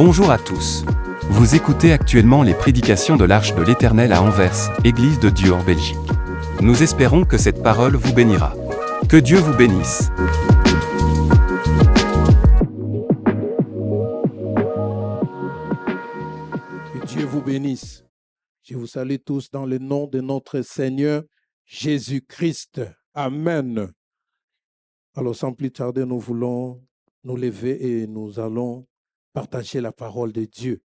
Bonjour à tous. Vous écoutez actuellement les prédications de l'Arche de l'Éternel à Anvers, Église de Dieu en Belgique. Nous espérons que cette parole vous bénira. Que Dieu vous bénisse. Que Dieu vous bénisse. Je vous salue tous dans le nom de notre Seigneur Jésus-Christ. Amen. Alors sans plus tarder, nous voulons nous lever et nous allons partager la parole de Dieu.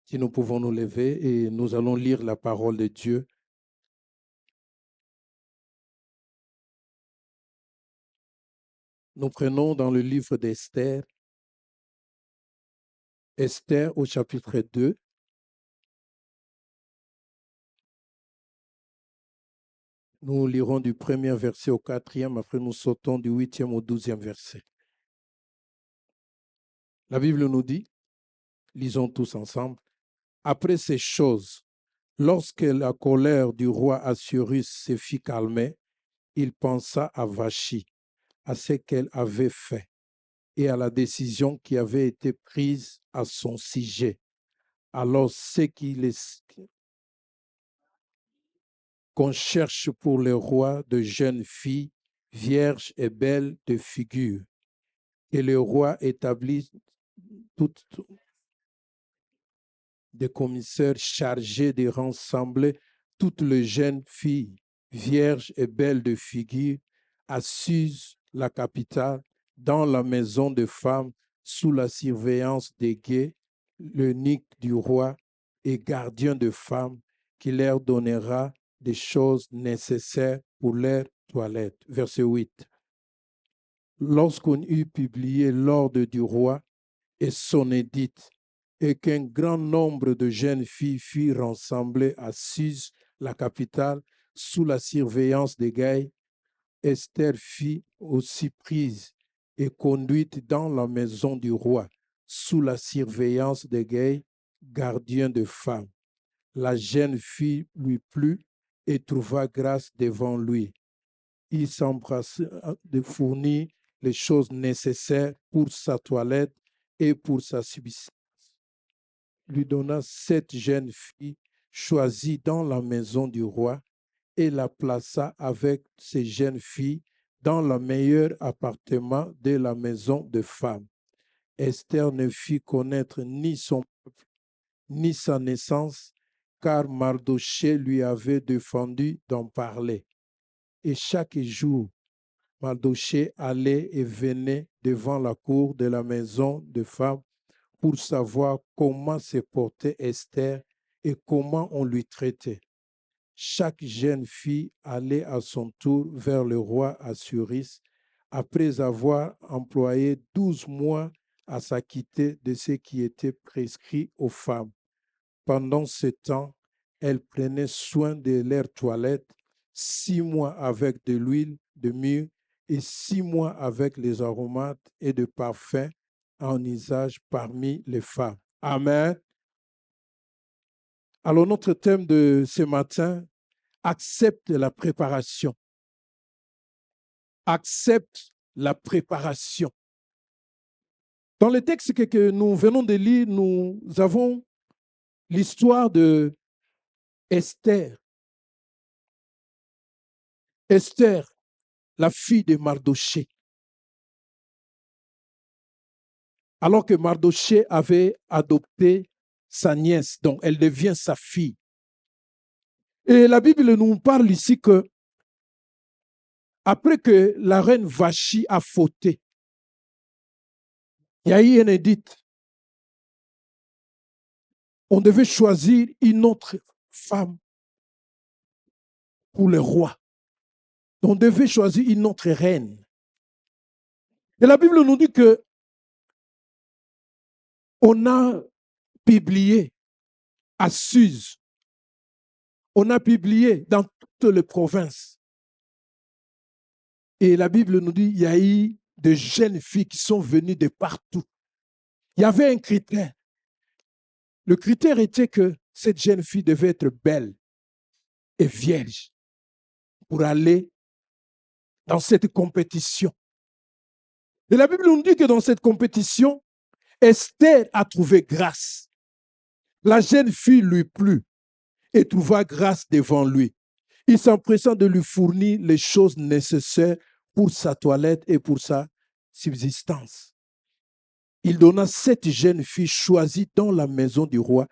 Si nous pouvons nous lever et nous allons lire la parole de Dieu. Nous prenons dans le livre d'Esther, Esther au chapitre 2. Nous lirons du 1er verset au 4e, après nous sautons du 8e au 12e verset. La Bible nous dit, lisons tous ensemble, « Après ces choses, lorsque la colère du roi Assuérus se fit calmer, il pensa à Vachi, à ce qu'elle avait fait et à la décision qui avait été prise à son sujet. Alors, qu'on cherche pour le roi de jeunes filles, vierges et belles de figure. Et le roi établit toutes des commissaires chargés de rassembler toutes les jeunes filles, vierges et belles de figure, à Suse, la capitale, dans la maison de femmes, sous la surveillance des guets, l'eunuque du roi et gardien de femmes, qui leur donnera des choses nécessaires pour leur toilette. Verset 8. Lorsqu'on eut publié l'ordre du roi et son édite, et qu'un grand nombre de jeunes filles furent rassemblées à Suse, la capitale, sous la surveillance des guets, Esther fut aussi prise et conduite dans la maison du roi, sous la surveillance des guets, gardiens de femmes. La jeune fille lui plut et trouva grâce devant lui. Il s'empressa de fournir les choses nécessaires pour sa toilette et pour sa subsistance. Lui donna 7 jeunes filles choisies dans la maison du roi et la plaça avec ces jeunes filles dans le meilleur appartement de la maison de femmes. Esther ne fit connaître ni son peuple, ni sa naissance, car Mardochée lui avait défendu d'en parler. Et chaque jour, Mardochée allait et venait devant la cour de la maison de femmes pour savoir comment se portait Esther et comment on lui traitait. Chaque jeune fille allait à son tour vers le roi Assuérus après avoir employé 12 mois à s'acquitter de ce qui était prescrit aux femmes. Pendant ce temps, elles prenaient soin de leur toilette, 6 mois avec de l'huile de myrrhe et 6 mois avec les aromates et de parfums en usage parmi les femmes. Amen. Alors notre thème de ce matin, accepte la préparation. Accepte la préparation. Dans le texte que nous venons de lire, nous avons l'histoire de Esther. Esther, la fille de Mardochée. Alors que Mardochée avait adopté sa nièce, donc elle devient sa fille. Et la Bible nous parle ici que après que la reine Vachi a fauté, il y a eu un édit. On devait choisir une autre femme pour le roi. On devait choisir une autre reine. Et la Bible nous dit que on a publié à Suse, on a publié dans toutes les provinces. Et la Bible nous dit qu'il y a eu de jeunes filles qui sont venues de partout. Il y avait un critère. Le critère était que cette jeune fille devait être belle et vierge pour aller dans cette compétition. Et la Bible nous dit que dans cette compétition, Esther a trouvé grâce. La jeune fille lui plut et trouva grâce devant lui. Il s'empressa de lui fournir les choses nécessaires pour sa toilette et pour sa subsistance. Il donna 7 jeunes filles choisies dans la maison du roi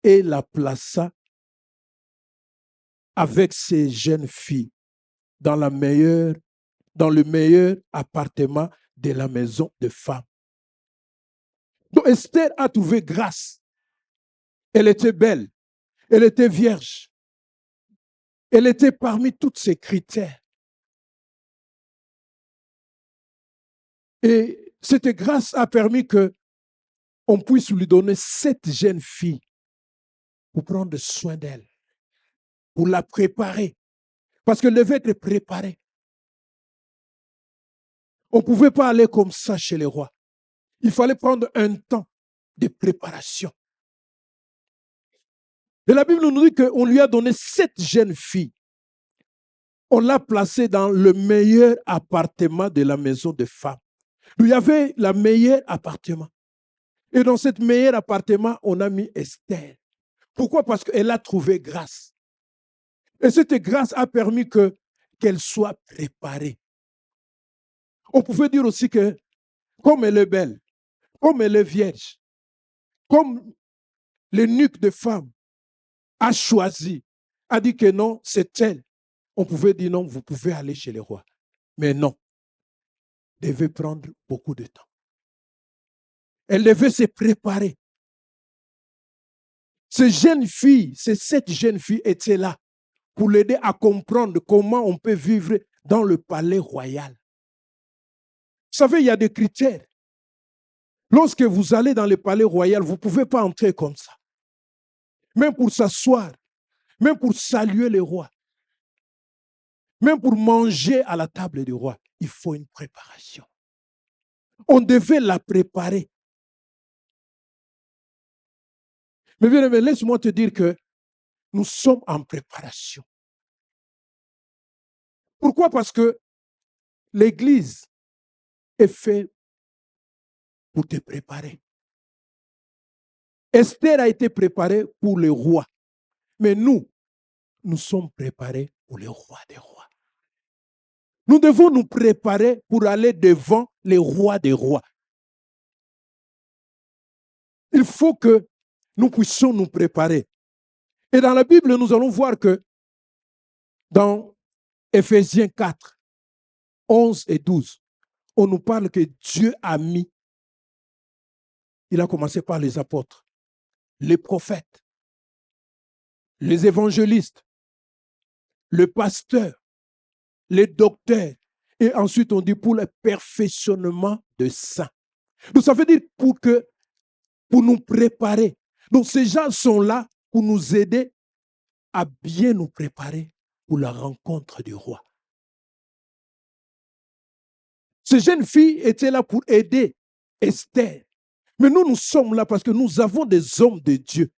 et la plaça avec ces jeunes filles dans le meilleur appartement de la maison de femme. Donc Esther a trouvé grâce. Elle était belle, elle était vierge, elle était parmi tous ces critères. Et cette grâce a permis qu'on puisse lui donner 7 jeunes filles pour prendre soin d'elle, pour la préparer. Parce qu'elle devait être préparée. On ne pouvait pas aller comme ça chez les rois. Il fallait prendre un temps de préparation. Et la Bible nous dit qu'on lui a donné 7 jeunes filles. On l'a placée dans le meilleur appartement de la maison de femme. Il y avait le meilleur appartement. Et dans ce meilleur appartement, on a mis Esther. Pourquoi? Parce qu'elle a trouvé grâce. Et cette grâce a permis qu'elle soit préparée. On pouvait dire aussi que, comme elle est belle, comme elle est vierge, comme l'eunuque de femme a choisi, a dit que non, c'est elle. On pouvait dire non, vous pouvez aller chez les rois. Mais non, elle devait prendre beaucoup de temps. Elle devait se préparer. Ces 7 jeunes filles étaient là pour l'aider à comprendre comment on peut vivre dans le palais royal. Vous savez, il y a des critères. Lorsque vous allez dans le palais royal, vous ne pouvez pas entrer comme ça. Même pour s'asseoir, même pour saluer le roi, même pour manger à la table du roi, il faut une préparation. On devait la préparer. Mais bien aimé, laisse-moi te dire que nous sommes en préparation. Pourquoi? Parce que l'Église est faite pour te préparer. Esther a été préparée pour le roi. Mais nous sommes préparés pour le roi des rois. Nous devons nous préparer pour aller devant les rois des rois. Il faut que nous puissions nous préparer. Et dans la Bible, nous allons voir que dans Éphésiens 4, 11 et 12, on nous parle que Dieu a mis, il a commencé par les apôtres, les prophètes, les évangélistes, le pasteur, les docteurs, et ensuite on dit pour le perfectionnement de saints. Donc ça veut dire pour nous préparer. Donc ces gens sont là pour nous aider à bien nous préparer pour la rencontre du roi. Ces jeunes filles étaient là pour aider Esther. Mais nous sommes là parce que nous avons des hommes de Dieu.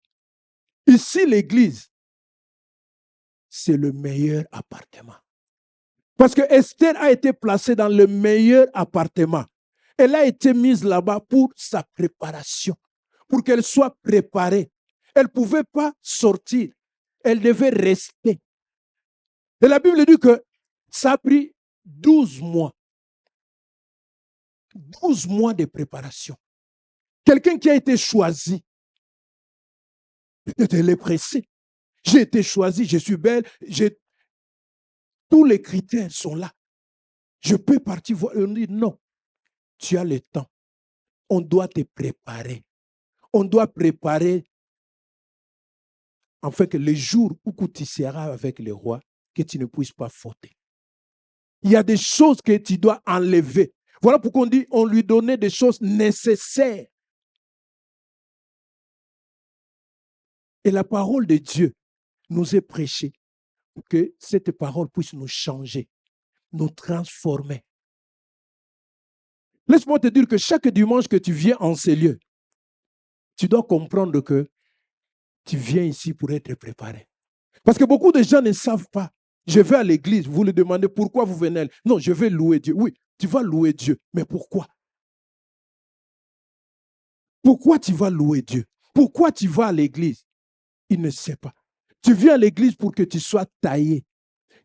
Ici, l'Église, c'est le meilleur appartement. Parce que Esther a été placée dans le meilleur appartement. Elle a été mise là-bas pour sa préparation, pour qu'elle soit préparée. Elle ne pouvait pas sortir. Elle devait rester. Et la Bible dit que ça a pris 12 mois. 12 mois de préparation. Quelqu'un qui a été choisi, peut-être elle est pressée. J'ai été choisi, je suis belle, tous les critères sont là. Je peux partir voir. On dit non, tu as le temps. On doit te préparer. On doit préparer afin que le jour où tu seras avec le roi, que tu ne puisses pas fauter. Il y a des choses que tu dois enlever. Voilà pourquoi on dit on lui donnait des choses nécessaires. Et la parole de Dieu nous est prêchée pour que cette parole puisse nous changer, nous transformer. Laisse-moi te dire que chaque dimanche que tu viens en ces lieux, tu dois comprendre que tu viens ici pour être préparé. Parce que beaucoup de gens ne savent pas. Je vais à l'église, vous lui demandez pourquoi vous venez. Non, je vais louer Dieu. Oui, tu vas louer Dieu. Mais pourquoi? Pourquoi tu vas louer Dieu? Pourquoi tu vas à l'église? Il ne sait pas. Tu viens à l'église pour que tu sois taillé,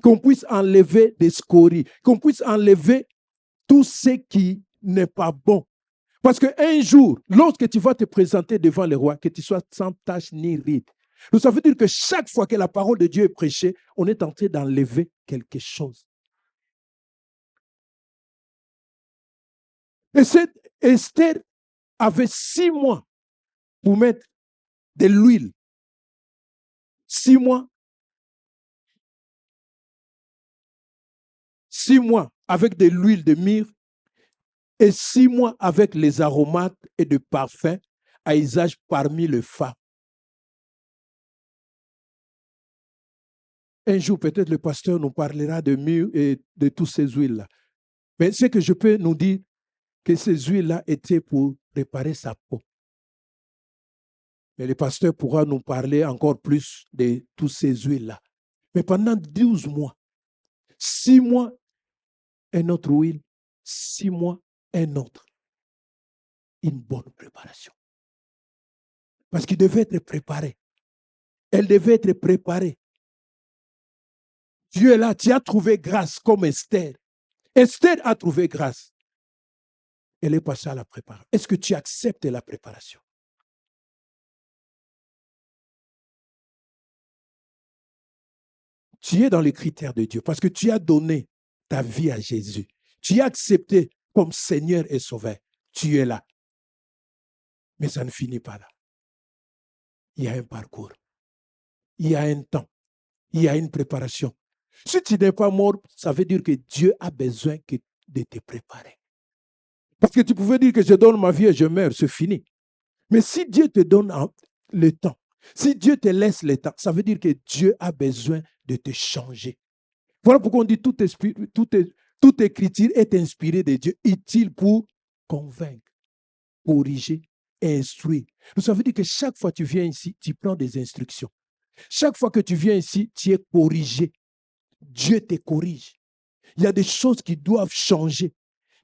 qu'on puisse enlever des scories, qu'on puisse enlever tout ce qui n'est pas bon. Parce qu'un jour, lorsque tu vas te présenter devant le roi, que tu sois sans tache ni ride. Donc ça veut dire que chaque fois que la parole de Dieu est prêchée, on est en train d'enlever quelque chose. Et cette Esther avait 6 mois pour mettre de l'huile. 6 mois. 6 mois avec de l'huile de myrrhe et 6 mois avec les aromates et de parfums à usage parmi les femmes. Un jour, peut-être le pasteur nous parlera de myrrhe et de toutes ces huiles-là. Mais ce que je peux nous dire, que ces huiles-là étaient pour réparer sa peau. Mais le pasteur pourra nous parler encore plus de toutes ces huiles-là. Mais pendant 12 mois, 6 mois, un autre huile, 6 mois, un autre. Une bonne préparation. Parce qu'il devait être préparé. Elle devait être préparée. Dieu est là, tu as trouvé grâce comme Esther. Esther a trouvé grâce. Elle est passée à la préparation. Est-ce que tu acceptes la préparation? Tu es dans les critères de Dieu parce que tu as donné ta vie à Jésus. Tu as accepté comme Seigneur et Sauveur. Tu es là. Mais ça ne finit pas là. Il y a un parcours. Il y a un temps. Il y a une préparation. Si tu n'es pas mort, ça veut dire que Dieu a besoin de te préparer. Parce que tu pouvais dire que je donne ma vie et je meurs, c'est fini. Mais si Dieu te donne le temps, si Dieu te laisse le temps, ça veut dire que Dieu a besoin de te changer. Voilà pourquoi on dit toute écriture est inspirée de Dieu, utile pour convaincre, corriger, instruire. Donc ça veut dire que chaque fois que tu viens ici, tu prends des instructions. Chaque fois que tu viens ici, tu es corrigé. Dieu te corrige. Il y a des choses qui doivent changer.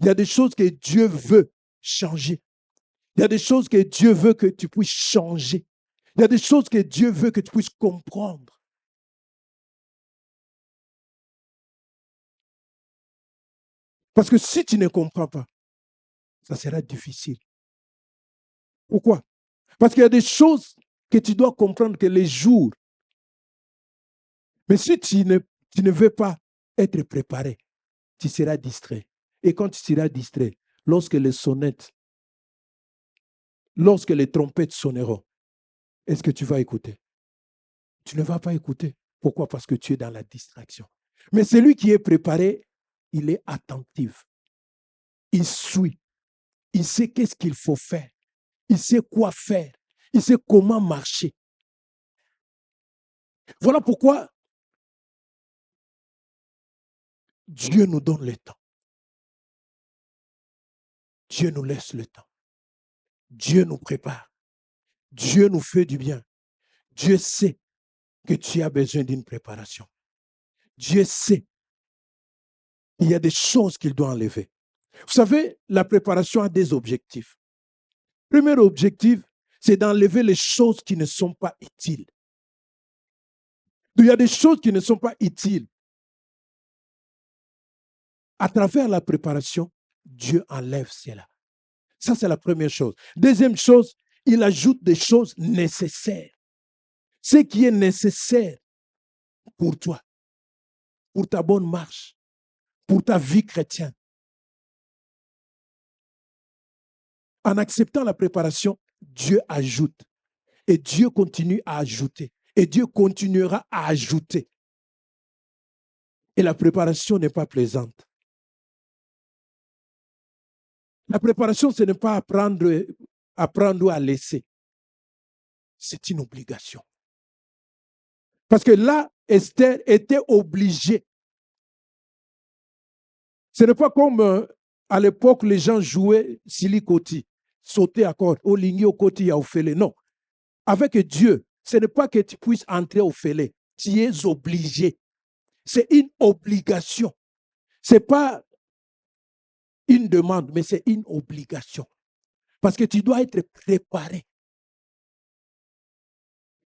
Il y a des choses que Dieu veut changer. Il y a des choses que Dieu veut que tu puisses changer. Il y a des choses que Dieu veut que tu puisses comprendre. Parce que si tu ne comprends pas, ça sera difficile. Pourquoi? Parce qu'il y a des choses que tu dois comprendre que les jours. Mais si tu ne veux pas être préparé, tu seras distrait. Et quand tu seras distrait, lorsque les sonnettes, lorsque les trompettes sonneront, est-ce que tu vas écouter? Tu ne vas pas écouter. Pourquoi? Parce que tu es dans la distraction. Mais celui qui est préparé, il est attentif. Il suit. Il sait qu'est-ce qu'il faut faire. Il sait quoi faire. Il sait comment marcher. Voilà pourquoi Dieu nous donne le temps. Dieu nous laisse le temps. Dieu nous prépare. Dieu nous fait du bien. Dieu sait que tu as besoin d'une préparation. Dieu sait qu'il y a des choses qu'il doit enlever. Vous savez, la préparation a des objectifs. Premier objectif, c'est d'enlever les choses qui ne sont pas utiles. Il y a des choses qui ne sont pas utiles. À travers la préparation, Dieu enlève cela. Ça, c'est la première chose. Deuxième chose, il ajoute des choses nécessaires. Ce qui est nécessaire pour toi, pour ta bonne marche, pour ta vie chrétienne. En acceptant la préparation, Dieu ajoute. Et Dieu continue à ajouter. Et Dieu continuera à ajouter. Et la préparation n'est pas plaisante. La préparation, ce n'est pas apprendre ou à laisser. C'est une obligation. Parce que là, Esther était obligée. Ce n'est pas comme à l'époque, les gens jouaient silicoti, sauter à corde, au ligné au côté, au fêlé. Non. Avec Dieu, ce n'est pas que tu puisses entrer au fêlé. Tu es obligé. C'est une obligation. Ce n'est pas une demande, mais c'est une obligation. Parce que tu dois être préparé.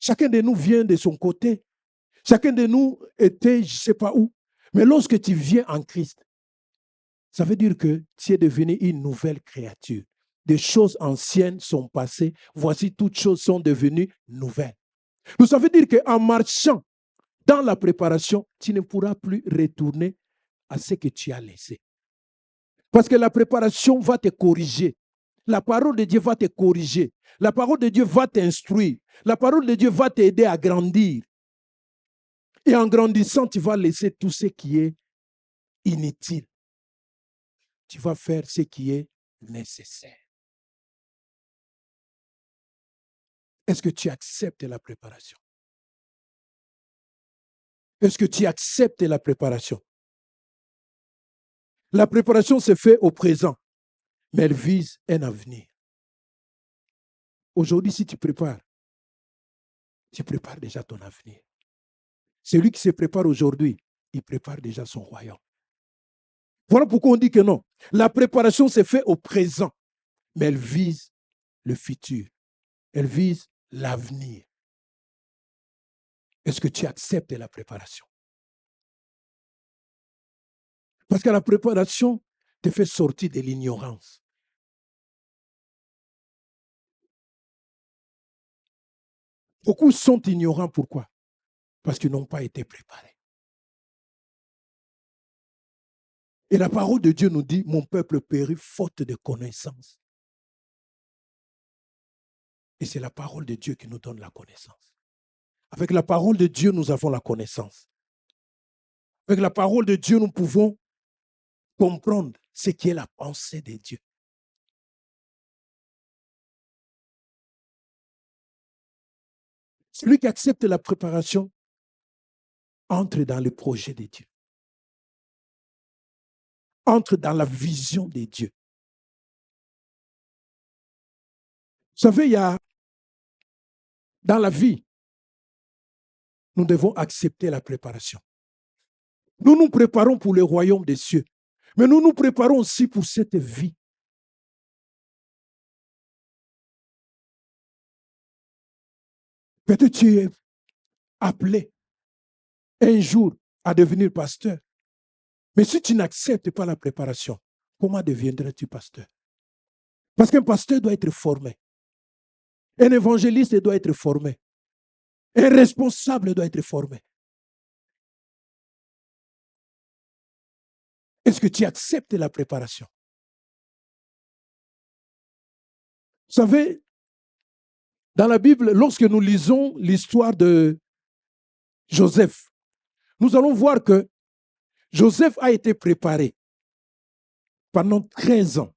Chacun de nous vient de son côté. Chacun de nous était, je ne sais pas où. Mais lorsque tu viens en Christ, ça veut dire que tu es devenu une nouvelle créature. Des choses anciennes sont passées. Voici, toutes choses sont devenues nouvelles. Donc, ça veut dire qu'en marchant dans la préparation, tu ne pourras plus retourner à ce que tu as laissé. Parce que la préparation va te corriger. La parole de Dieu va te corriger. La parole de Dieu va t'instruire. La parole de Dieu va t'aider à grandir. Et en grandissant, tu vas laisser tout ce qui est inutile. Tu vas faire ce qui est nécessaire. Est-ce que tu acceptes la préparation? Est-ce que tu acceptes la préparation? La préparation se fait au présent, mais elle vise un avenir. Aujourd'hui, si tu prépares déjà ton avenir. Celui qui se prépare aujourd'hui, il prépare déjà son royaume. Voilà pourquoi on dit que non. La préparation se fait au présent, mais elle vise le futur. Elle vise l'avenir. Est-ce que tu acceptes la préparation? Parce que la préparation te fait sortir de l'ignorance. Beaucoup sont ignorants. Pourquoi? Parce qu'ils n'ont pas été préparés. Et la parole de Dieu nous dit, mon peuple périt faute de connaissance. Et c'est la parole de Dieu qui nous donne la connaissance. Avec la parole de Dieu, nous avons la connaissance. Avec la parole de Dieu, nous pouvons comprendre ce qui est la pensée de Dieu. Celui qui accepte la préparation entre dans le projet de Dieu. Entre dans la vision de Dieu. Vous savez, il y a dans la vie, nous devons accepter la préparation. Nous nous préparons pour le royaume des cieux, mais nous nous préparons aussi pour cette vie. Peut-être tu es appelé un jour à devenir pasteur. Mais si tu n'acceptes pas la préparation, comment deviendras-tu pasteur? Parce qu'un pasteur doit être formé. Un évangéliste doit être formé. Un responsable doit être formé. Est-ce que tu acceptes la préparation? Vous savez, dans la Bible, lorsque nous lisons l'histoire de Joseph, nous allons voir que Joseph a été préparé pendant 13 ans.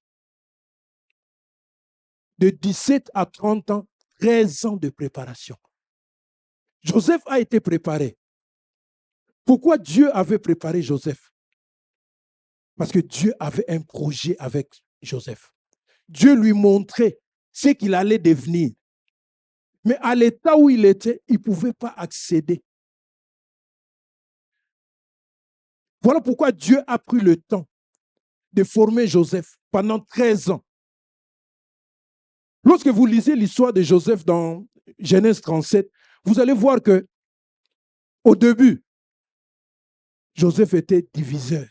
De 17 à 30 ans, 13 ans de préparation. Joseph a été préparé. Pourquoi Dieu avait préparé Joseph? Parce que Dieu avait un projet avec Joseph. Dieu lui montrait ce qu'il allait devenir. Mais à l'état où il était, il ne pouvait pas accéder. Voilà pourquoi Dieu a pris le temps de former Joseph pendant 13 ans. Lorsque vous lisez l'histoire de Joseph dans Genèse 37, vous allez voir que au début, Joseph était diviseur.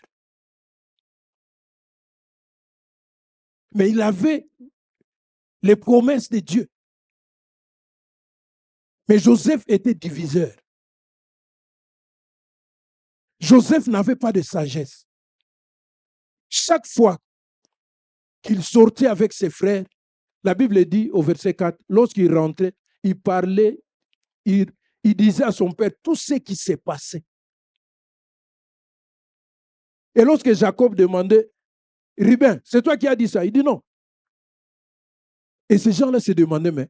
Mais il avait les promesses de Dieu. Mais Joseph était diviseur. Joseph n'avait pas de sagesse. Chaque fois qu'il sortait avec ses frères, la Bible dit au verset 4, lorsqu'il rentrait, il parlait, il disait à son père tout ce qui s'est passé. Et lorsque Jacob demandait, Ruben, c'est toi qui as dit ça? Il dit non. Et ces gens-là se demandaient, mais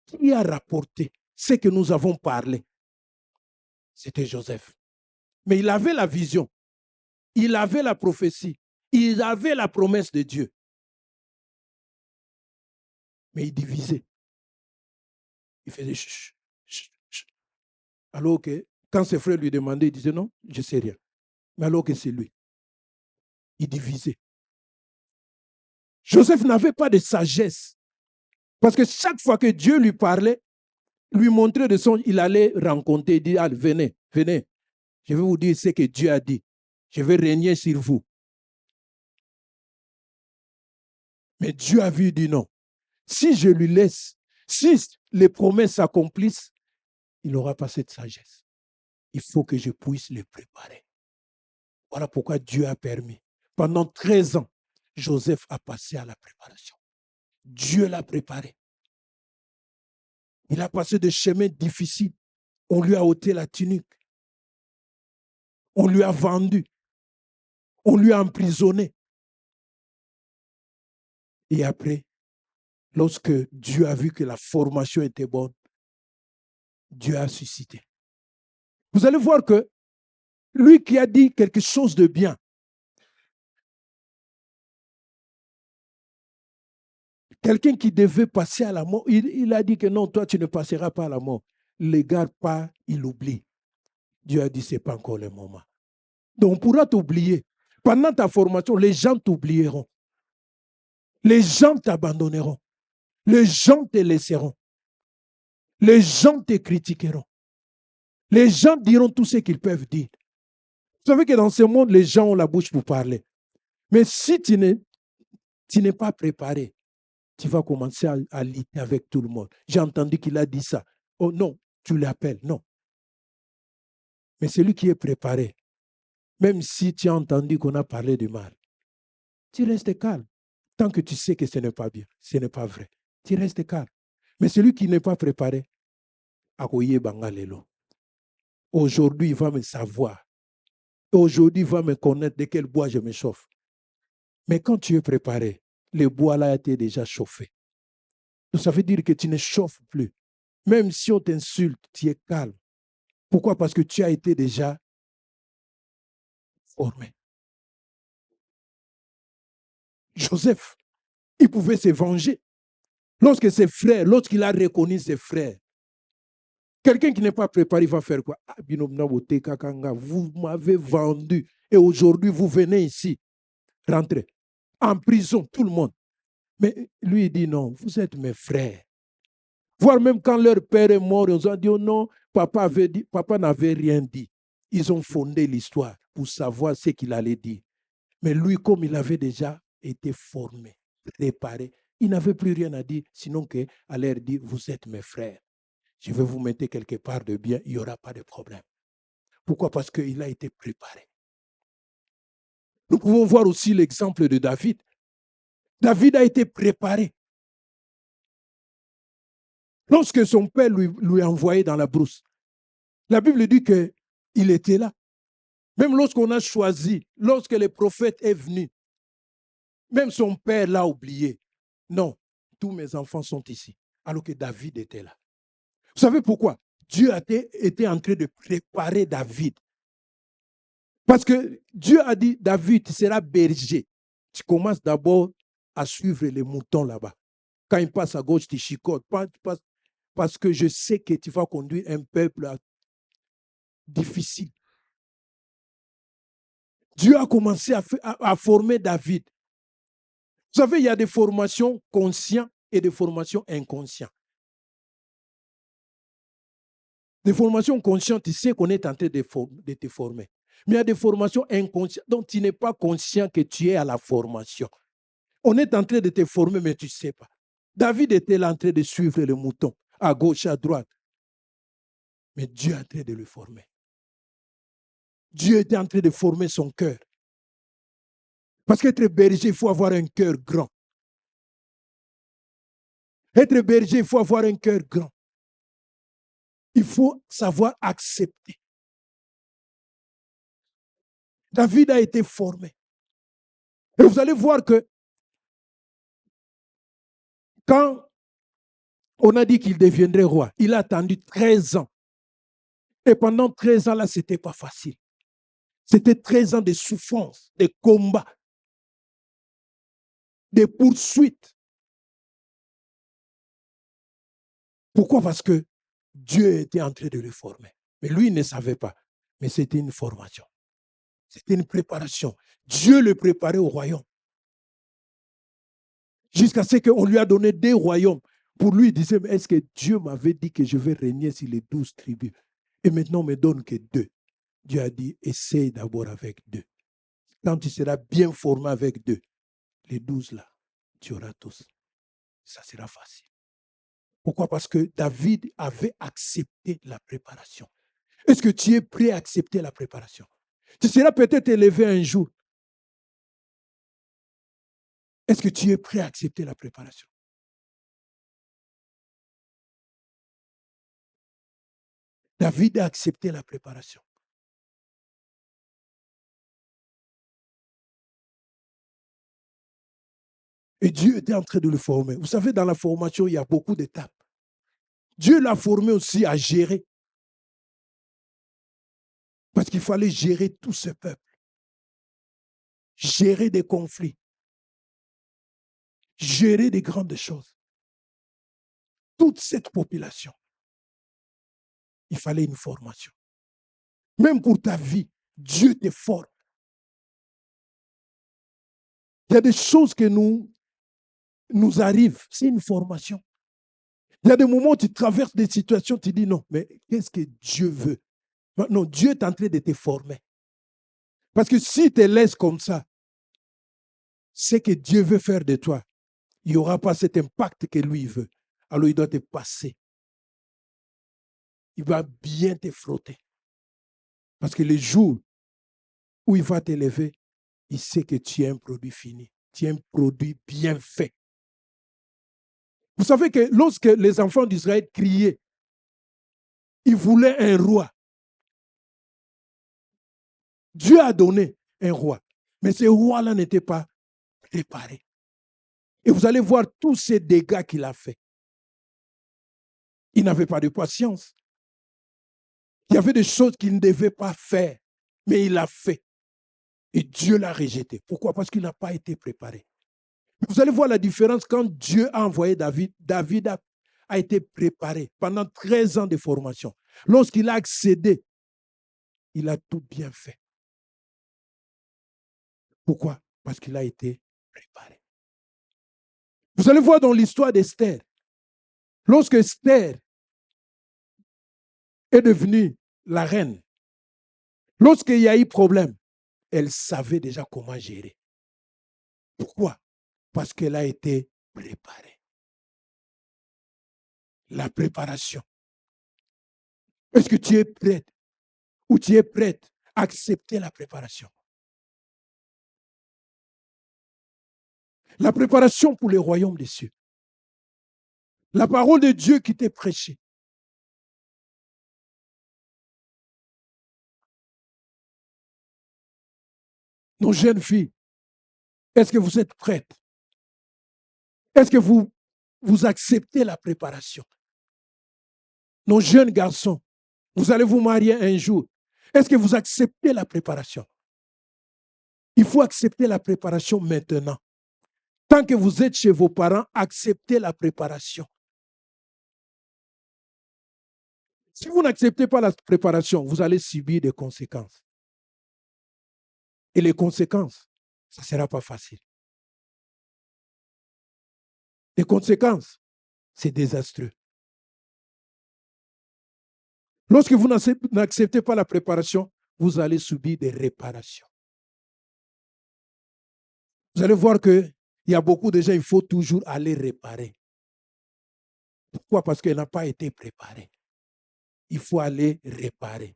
qui a rapporté ce que nous avons parlé? C'était Joseph. Mais il avait la vision, il avait la prophétie, il avait la promesse de Dieu. Mais il divisait. Il faisait chut, chut, chut. Alors que quand ses frères lui demandaient, il disait non, je ne sais rien. Mais alors que c'est lui, il divisait. Joseph n'avait pas de sagesse Parce que chaque fois que Dieu lui parlait, lui montrait de son, il allait rencontrer, dire, ah, venez, venez. Je vais vous dire ce que Dieu a dit. Je vais régner sur vous. Mais Dieu a vu, dit non. Si je lui laisse, si les promesses s'accomplissent, il n'aura pas cette sagesse. Il faut que je puisse les préparer. Voilà pourquoi Dieu a permis. Pendant 13 ans, Joseph a passé à la préparation. Dieu l'a préparé. Il a passé des chemins difficiles. On lui a ôté la tunique. On lui a vendu. On lui a emprisonné. Et après, lorsque Dieu a vu que la formation était bonne, Dieu a suscité. Vous allez voir que lui qui a dit quelque chose de bien, quelqu'un qui devait passer à la mort, il a dit que non, toi tu ne passeras pas à la mort. Ne les garde pas, il oublie. Dieu a dit, ce n'est pas encore le moment. Donc on pourra t'oublier. Pendant ta formation, les gens t'oublieront. Les gens t'abandonneront. Les gens te laisseront. Les gens te critiqueront. Les gens diront tout ce qu'ils peuvent dire. Vous savez que dans ce monde, les gens ont la bouche pour parler. Mais si tu n'es pas préparé, tu vas commencer à lutter avec tout le monde. J'ai entendu qu'il a dit ça. Oh non, tu l'appelles. Non. Mais celui qui est préparé, même si tu as entendu qu'on a parlé du mal, tu restes calme. Tant que tu sais que ce n'est pas bien, ce n'est pas vrai. Tu restes calme. Mais celui qui n'est pas préparé, aujourd'hui, il va me savoir. Aujourd'hui, il va me connaître de quel bois je me chauffe. Mais quand tu es préparé, le bois là a été déjà chauffé. Donc ça veut dire que tu ne chauffes plus. Même si on t'insulte, tu es calme. Pourquoi? Parce que tu as été déjà formé. Joseph, il pouvait se venger. Lorsque ses frères, lorsqu'il a reconnu ses frères, quelqu'un qui n'est pas préparé, il va faire quoi? Vous m'avez vendu et aujourd'hui vous venez ici, rentrez, en prison, tout le monde. Mais lui, il dit non, vous êtes mes frères. Voire même quand leur père est mort, ils ont dit oh non, papa n'avait rien dit. Ils ont fondé l'histoire pour savoir ce qu'il allait dire. Mais lui, comme il avait déjà été formé, préparé, il n'avait plus rien à dire, sinon qu'à leur dire, vous êtes mes frères. Je vais vous mettre quelque part de bien, il n'y aura pas de problème. Pourquoi? Parce qu'il a été préparé. Nous pouvons voir aussi l'exemple de David. David a été préparé. Lorsque son père lui a envoyé dans la brousse, la Bible dit qu'il était là. Même lorsqu'on a choisi, lorsque le prophète est venu, même son père l'a oublié. Non, tous mes enfants sont ici, alors que David était là. Vous savez pourquoi? Dieu était en train de préparer David. Parce que Dieu a dit, David, tu seras berger. Tu commences d'abord à suivre les moutons là-bas. Quand il passe à gauche, tu chicotes. Parce que je sais que tu vas conduire un peuple difficile. Dieu a commencé à former David. Vous savez, il y a des formations conscientes et des formations inconscientes. Des formations conscientes, tu sais qu'on est en train de te former. Mais il y a des formations inconscientes dont tu n'es pas conscient que tu es à la formation. On est en train de te former, mais tu ne sais pas. David était là en train de suivre le mouton, à gauche, à droite. Mais Dieu est en train de le former. Dieu était en train de former son cœur. Parce qu'être berger, il faut avoir un cœur grand. Être berger, il faut avoir un cœur grand. Il faut savoir accepter. David a été formé. Et vous allez voir que quand on a dit qu'il deviendrait roi, il a attendu 13 ans. Et pendant 13 ans, là, ce n'était pas facile. C'était 13 ans de souffrance, de combats, de poursuites. Pourquoi? Parce que Dieu était en train de le former. Mais lui, il ne savait pas. Mais c'était une formation. C'était une préparation. Dieu le préparait au royaume. Jusqu'à ce qu'on lui a donné 2 royaumes. Pour lui, il disait, mais est-ce que Dieu m'avait dit que je vais régner sur les 12 tribus? Et maintenant, on me donne que 2. Dieu a dit, essaye d'abord avec 2. Quand tu seras bien formé avec 2, les 12 là, tu auras tous. Ça sera facile. Pourquoi? Parce que David avait accepté la préparation. Est-ce que tu es prêt à accepter la préparation? Tu seras peut-être élevé un jour. Est-ce que tu es prêt à accepter la préparation? David a accepté la préparation. Et Dieu était en train de le former. Vous savez, dans la formation, il y a beaucoup d'étapes. Dieu l'a formé aussi à gérer. Parce qu'il fallait gérer tout ce peuple. Gérer des conflits. Gérer des grandes choses. Toute cette population. Il fallait une formation. Même pour ta vie, Dieu te forme. Il y a des choses que nous arrivent. C'est une formation. Il y a des moments où tu traverses des situations, tu dis non, mais qu'est-ce que Dieu veut? Non, Dieu est en train de te former. Parce que si tu te laisses comme ça, ce que Dieu veut faire de toi, il n'y aura pas cet impact que lui veut. Alors il doit te passer. Il va bien te frotter. Parce que le jour où il va t'élever, il sait que tu es un produit fini. Tu es un produit bien fait. Vous savez que lorsque les enfants d'Israël criaient, ils voulaient un roi. Dieu a donné un roi. Mais ce roi-là n'était pas préparé. Et vous allez voir tous ces dégâts qu'il a fait. Il n'avait pas de patience. Il y avait des choses qu'il ne devait pas faire, mais il l'a fait. Et Dieu l'a rejeté. Pourquoi? Parce qu'il n'a pas été préparé. Vous allez voir la différence quand Dieu a envoyé David. David a été préparé pendant 13 ans de formation. Lorsqu'il a accédé, il a tout bien fait. Pourquoi? Parce qu'il a été préparé. Vous allez voir dans l'histoire d'Esther, lorsque Esther est devenue la reine, lorsqu'il y a eu problème, elle savait déjà comment gérer. Pourquoi? Parce qu'elle a été préparée. La préparation. Est-ce que tu es prête ou tu es prête à accepter la préparation? La préparation pour le royaume des cieux. La parole de Dieu qui t'est prêchée. Nos jeunes filles, est-ce que vous êtes prêtes? Est-ce que vous acceptez la préparation? Nos jeunes garçons, vous allez vous marier un jour. Est-ce que vous acceptez la préparation? Il faut accepter la préparation maintenant. Tant que vous êtes chez vos parents, acceptez la préparation. Si vous n'acceptez pas la préparation, vous allez subir des conséquences. Et les conséquences, ça ne sera pas facile. Les conséquences, c'est désastreux. Lorsque vous n'acceptez pas la préparation, vous allez subir des réparations. Vous allez voir qu'il y a beaucoup de gens, il faut toujours aller réparer. Pourquoi? Parce qu'elle n'a pas été préparée. Il faut aller réparer.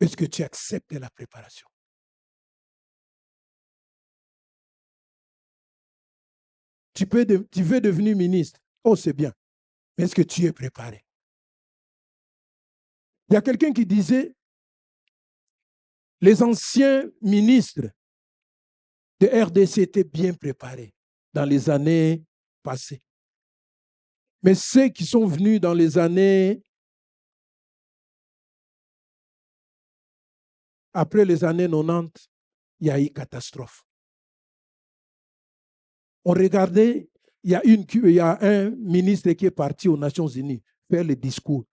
Est-ce que tu acceptes la préparation? Tu veux devenir ministre. Oh, c'est bien. Mais est-ce que tu es préparé? Il y a quelqu'un qui disait, les anciens ministres de RDC étaient bien préparés dans les années passées. Mais ceux qui sont venus dans les années, après les années 90, il y a eu catastrophe. On regardait, il y a un ministre qui est parti aux Nations Unies faire le discours.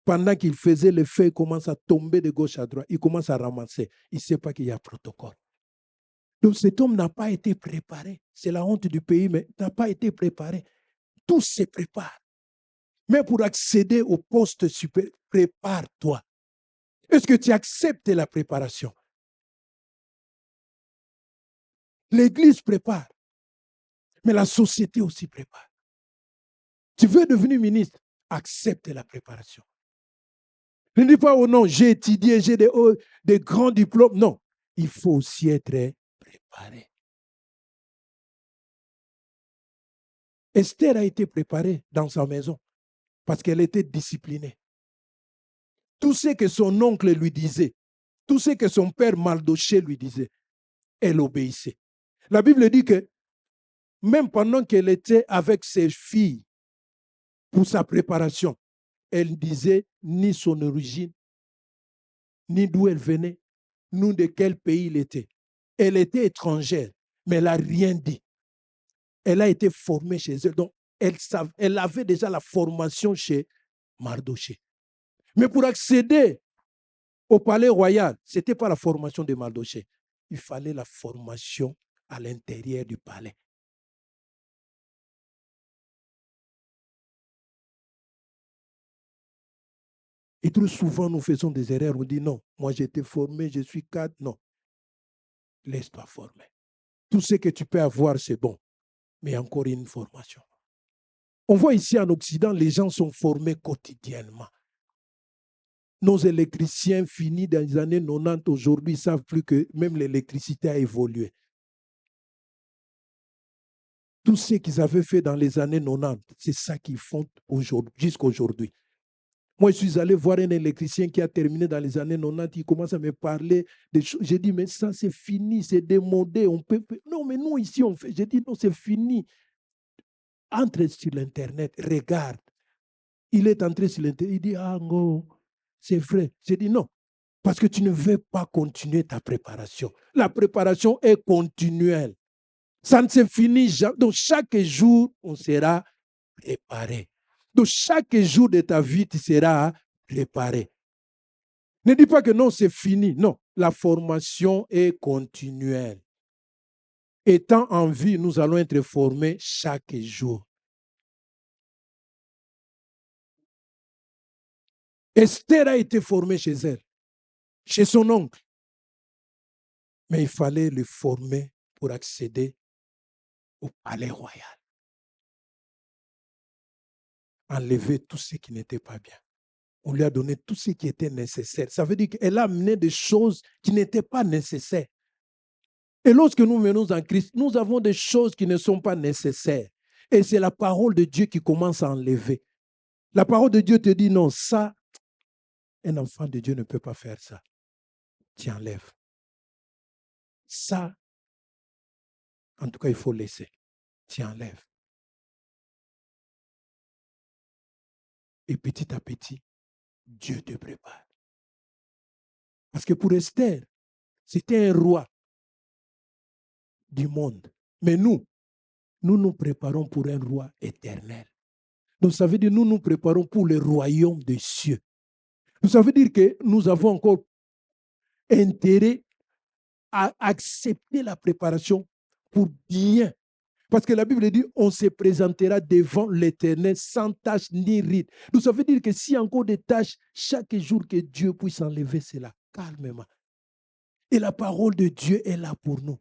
Pendant qu'il faisait le feu, il commence à tomber de gauche à droite. Il commence à ramasser. Il ne sait pas qu'il y a protocole. Donc cet homme n'a pas été préparé. C'est la honte du pays, mais n'a pas été préparé. Tout se prépare. Mais pour accéder au poste supérieur, prépare-toi. Est-ce que tu acceptes la préparation? L'Église prépare, mais la société aussi prépare. Tu veux devenir ministre, accepte la préparation. Ne dis pas, oh non, j'ai étudié, j'ai des grands diplômes. Non, il faut aussi être préparé. Esther a été préparée dans sa maison parce qu'elle était disciplinée. Tout ce que son oncle lui disait, tout ce que son père Mardochée lui disait, elle obéissait. La Bible dit que même pendant qu'elle était avec ses filles pour sa préparation, elle disait ni son origine, ni d'où elle venait, ni de quel pays il était. Elle était étrangère, mais elle n'a rien dit. Elle a été formée chez elle. Donc, elle avait déjà la formation chez Mardochée. Mais pour accéder au palais royal, ce n'était pas la formation de Mardochée. Il fallait la formation à l'intérieur du palais. Et trop souvent, nous faisons des erreurs. On dit non, moi j'ai été formé, je suis cadre. Non. Laisse-toi former. Tout ce que tu peux avoir, c'est bon. Mais encore une formation. On voit ici en Occident, les gens sont formés quotidiennement. Nos électriciens finis dans les années 90, aujourd'hui, ne savent plus que même l'électricité a évolué. Tout ce qu'ils avaient fait dans les années 90, c'est ça qu'ils font jusqu'à aujourd'hui. Moi, je suis allé voir un électricien qui a terminé dans les années 90, il commence à me parler des choses. J'ai dit, mais ça, c'est fini, c'est démodé. On peut... Non, mais nous, ici, on fait. J'ai dit, non, c'est fini. Entre sur l'Internet, regarde. Il est entré sur l'Internet, il dit, ah non, c'est vrai. J'ai dit, non, parce que tu ne veux pas continuer ta préparation. La préparation est continuelle. Ça ne se finit jamais. Donc, chaque jour, on sera préparé. Donc, chaque jour de ta vie, tu seras préparé. Ne dis pas que non, c'est fini. Non, la formation est continuelle. Étant en vie, nous allons être formés chaque jour. Esther a été formée chez elle, chez son oncle. Mais il fallait le former pour accéder au palais royal. Enlever tout ce qui n'était pas bien. On lui a donné tout ce qui était nécessaire. Ça veut dire qu'elle a amené des choses qui n'étaient pas nécessaires. Et lorsque nous menons en Christ, nous avons des choses qui ne sont pas nécessaires. Et c'est la parole de Dieu qui commence à enlever. La parole de Dieu te dit non, ça, un enfant de Dieu ne peut pas faire ça. Tu enlèves. Ça, en tout cas, il faut laisser. Tu enlèves. Et petit à petit, Dieu te prépare. Parce que pour Esther, c'était un roi du monde. Mais nous nous préparons pour un roi éternel. Donc ça veut dire nous nous préparons pour le royaume des cieux. Donc ça veut dire que nous avons encore intérêt à accepter la préparation pour bien. Parce que la Bible dit, on se présentera devant l'Éternel sans tâche ni ride. Donc ça veut dire que s'il y a encore des tâches, chaque jour que Dieu puisse enlever cela calmement. Et la parole de Dieu est là pour nous.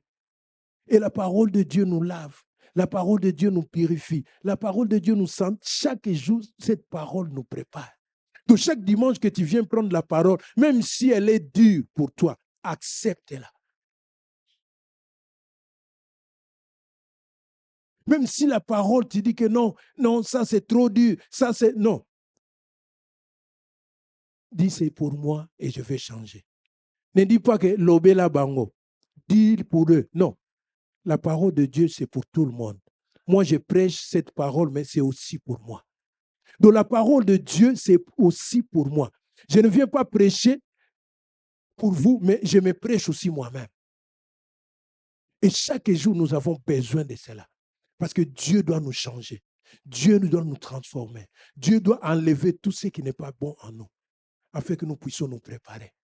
Et la parole de Dieu nous lave. La parole de Dieu nous purifie. La parole de Dieu nous sent. Chaque jour, cette parole nous prépare. Donc chaque dimanche que tu viens prendre la parole, même si elle est dure pour toi, accepte-la. Même si la parole te dit que non, non, ça c'est trop dur, ça c'est... Non. Dis c'est pour moi et je vais changer. Ne dis pas que l'obé la bango. Dis pour eux. Non. La parole de Dieu, c'est pour tout le monde. Moi, je prêche cette parole, mais c'est aussi pour moi. Donc la parole de Dieu, c'est aussi pour moi. Je ne viens pas prêcher pour vous, mais je me prêche aussi moi-même. Et chaque jour, nous avons besoin de cela. Parce que Dieu doit nous changer. Dieu doit nous transformer. Dieu doit enlever tout ce qui n'est pas bon en nous, afin que nous puissions nous préparer.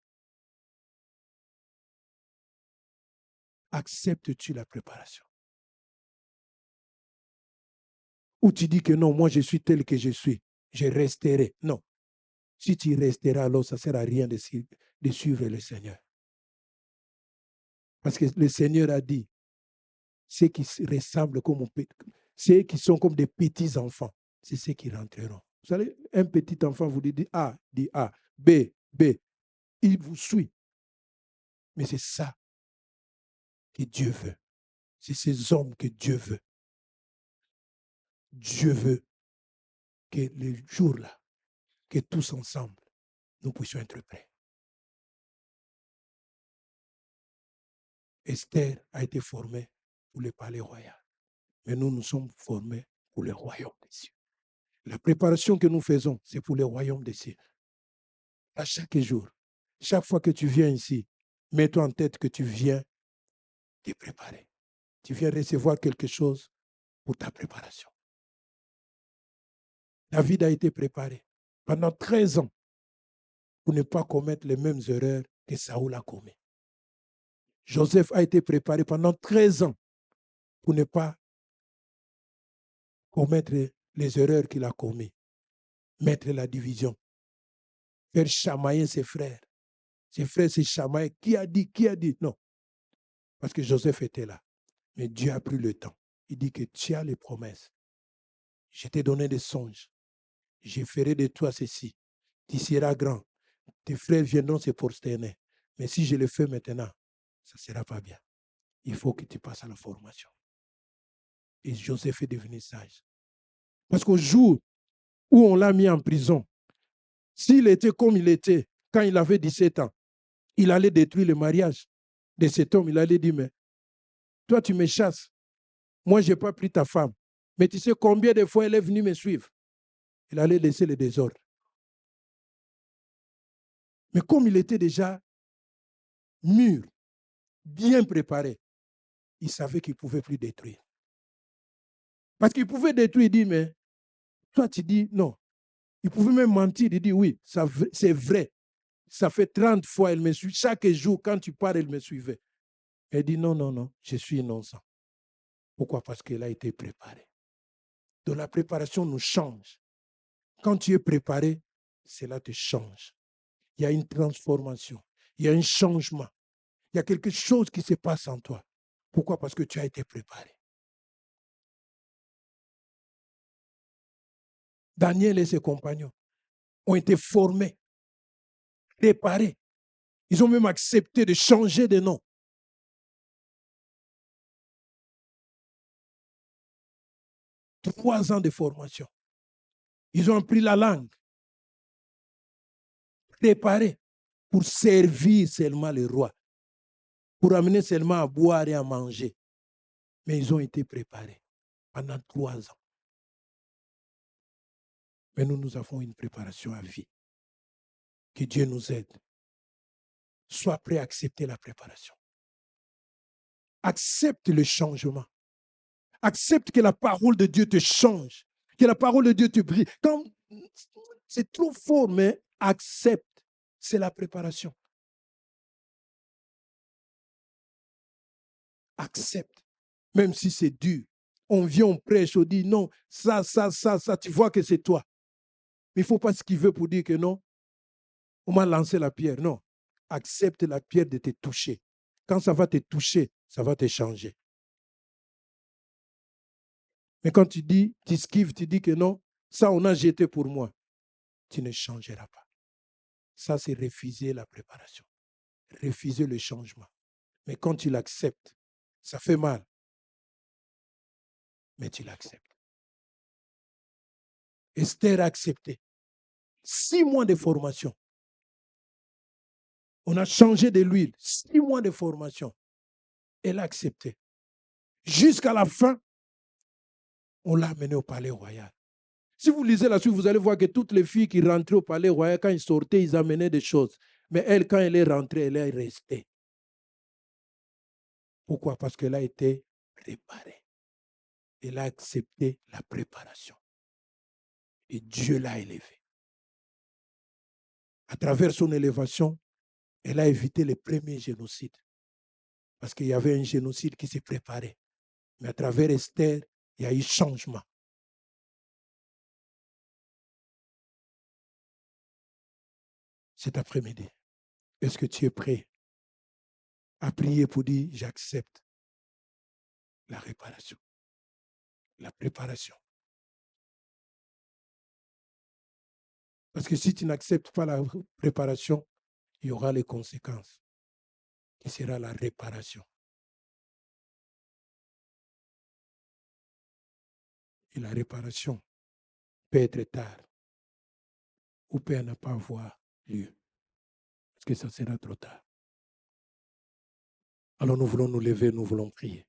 acceptes-tu la préparation? Ou tu dis que non, moi je suis tel que je suis, je resterai. Non. Si tu resteras, alors ça ne sert à rien de suivre le Seigneur. Parce que le Seigneur a dit, ceux qui ressemblent comme ceux qui sont comme des petits enfants, c'est ceux qui rentreront. Vous savez, un petit enfant vous dit A, B, B. Il vous suit. Mais c'est ça que Dieu veut. C'est ces hommes que Dieu veut. Dieu veut que le jour-là, que tous ensemble, nous puissions être prêts. Esther a été formée pour le palais royal. Mais nous sommes formés pour le royaume des cieux. La préparation que nous faisons, c'est pour le royaume des cieux. À chaque jour, chaque fois que tu viens ici, mets-toi en tête que tu viens te préparer. Tu viens recevoir quelque chose pour ta préparation. David a été préparé pendant 13 ans pour ne pas commettre les mêmes erreurs que Saoul a commis. Joseph a été préparé pendant 13 ans pour ne pas commettre les erreurs qu'il a commises. Mettre la division. Faire chamailler ses frères. Ses frères se chamaillaient. Qui a dit? Qui a dit? Non. Parce que Joseph était là. Mais Dieu a pris le temps. Il dit que tu as les promesses. Je t'ai donné des songes. Je ferai de toi ceci. Tu seras grand. Tes frères viendront se prosterner. Mais si je le fais maintenant, ça ne sera pas bien. Il faut que tu passes à la formation. Et Joseph est devenu sage. Parce qu'au jour où on l'a mis en prison, s'il était comme il était quand il avait 17 ans, il allait détruire le mariage de cet homme. Il allait dire, mais toi tu me chasses. Moi, je n'ai pas pris ta femme. Mais tu sais combien de fois elle est venue me suivre? Il allait laisser le désordre. Mais comme il était déjà mûr, bien préparé, il savait qu'il ne pouvait plus détruire. Parce qu'il pouvait détruire, il dit, mais toi tu dis non. Il pouvait même mentir, il dit oui, c'est vrai. Ça fait 30 fois, elle me suit. Chaque jour, quand tu pars, elle me suivait. Elle dit non, non, non, je suis innocent. Pourquoi? Parce qu'elle a été préparée. Donc la préparation nous change. Quand tu es préparé, cela te change. Il y a une transformation. Il y a un changement. Il y a quelque chose qui se passe en toi. Pourquoi? Parce que tu as été préparé. Daniel et ses compagnons ont été formés, préparés. Ils ont même accepté de changer de nom. 3 ans de formation. Ils ont appris la langue. Préparés pour servir seulement le roi. Pour amener seulement à boire et à manger. Mais ils ont été préparés pendant 3 ans. Mais nous avons une préparation à vie. Que Dieu nous aide. Sois prêt à accepter la préparation. Accepte le changement. Accepte que la parole de Dieu te change. Que la parole de Dieu te brille. Quand c'est trop fort, mais accepte. C'est la préparation. Accepte. Même si c'est dur. On vient, on prêche, on dit non, ça, tu vois que c'est toi. Mais il ne faut pas ce qu'il veut pour dire que non. On m'a lancé la pierre. Non. Accepte la pierre de te toucher. Quand ça va te toucher, ça va te changer. Mais quand tu dis, tu esquives, tu dis que non, ça on a jeté pour moi, tu ne changeras pas. Ça, c'est refuser la préparation. Refuser le changement. Mais quand tu l'acceptes, ça fait mal. Mais tu l'acceptes. Esther a accepté. 6 mois de formation. On a changé de l'huile. 6 mois de formation. Elle a accepté. Jusqu'à la fin, on l'a amenée au palais royal. Si vous lisez la suite, vous allez voir que toutes les filles qui rentraient au palais royal, quand ils sortaient, ils amenaient des choses. Mais elle, quand elle est rentrée, elle est restée. Pourquoi? Parce qu'elle a été préparée. Elle a accepté la préparation. Et Dieu l'a élevée. À travers son élévation, elle a évité les premiers génocides. Parce qu'il y avait un génocide qui s'est préparé. Mais à travers Esther, il y a eu changement. Cet après-midi, est-ce que tu es prêt à prier pour dire j'accepte la réparation, la préparation? Parce que si tu n'acceptes pas la préparation, il y aura les conséquences, qui sera la réparation. Et la réparation peut être tard ou peut ne pas avoir lieu, parce que ça sera trop tard. Alors nous voulons nous lever, nous voulons prier.